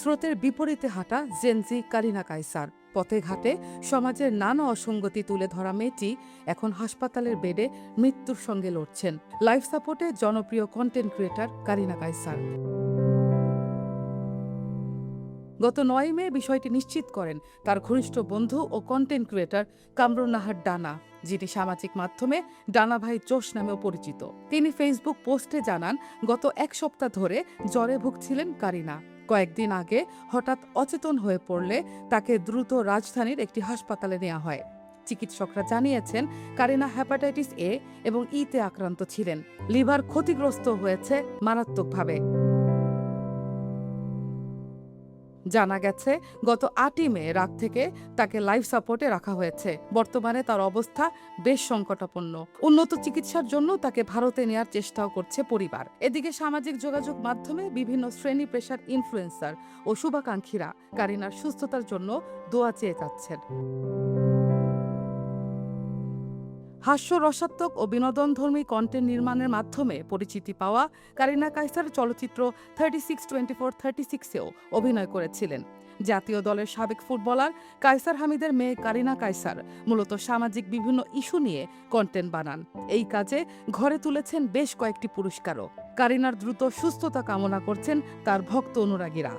স্রোতের বিপরীতে হাঁটা জেনজি কারিনা কায়সার। পথে ঘাটে সমাজের নানা অসঙ্গতি তুলে ধরা মেয়েটি এখন হাসপাতালের বেডে মৃত্যুর সঙ্গে লড়ছেন। লাইফ সাপোর্টে জনপ্রিয় কন্টেন্ট ক্রিয়েটর কারিনা কায়সার গত ৯ মে বিষয়টি নিশ্চিত করেন তার ঘনিষ্ঠ বন্ধু ও কন্টেন্ট ক্রিয়েটর কামরুন নাহার ডানা, যিনি সামাজিক মাধ্যমে ডানা ভাই জোশ নামেও পরিচিত। তিনি ফেসবুক পোস্টে জানান, গত এক সপ্তাহ ধরে জ্বরে ভুগছিলেন কারিনা। কয়েকদিন আগে হঠাৎ অচেতন হয়ে পড়লে তাকে দ্রুত রাজধানীর একটি হাসপাতালে নেওয়া হয়। চিকিৎসকরা জানিয়েছেন কারিনা হেপাটাইটিস এ এবং ইতে আক্রান্ত ছিলেন। লিভার ক্ষতিগ্রস্ত হয়েছে মারাত্মকভাবে। জানা গেছে, গত ৮ই মে রাত থেকে তাকে লাইফ সাপোর্টে রাখা হয়েছে। বর্তমানে তার অবস্থা বেশ সংকটাপন্ন। উন্নত চিকিৎসার জন্য তাকে ভারতে নেয়ার চেষ্টাও করছে পরিবার। এদিকে সামাজিক যোগাযোগ মাধ্যমে বিভিন্ন শ্রেণী পেশার ইনফ্লুয়েন্সার ও শুভাকাঙ্ক্ষীরা কারিনার সুস্থতার জন্য দোয়া চেয়ে যাচ্ছেন। হাস্যরসাত্মক ও বিনোদনধর্মী কন্টেন্ট নির্মাণের মাধ্যমে পরিচিতি পাওয়া কারিনা কায়সার চলচ্চিত্র 362436-এও অভিনয় করেছিলেন। জাতীয় দলের সাবেক ফুটবলার কায়সার হামিদের মেয়ে কারিনা কায়সার মূলত সামাজিক বিভিন্ন ইস্যু নিয়ে কন্টেন্ট বানান। এই কাজে ঘরে তুলেছেন বেশ কয়েকটি পুরস্কারও। কারিনার দ্রুত সুস্থতা কামনা করছেন তার ভক্ত অনুরাগীরা।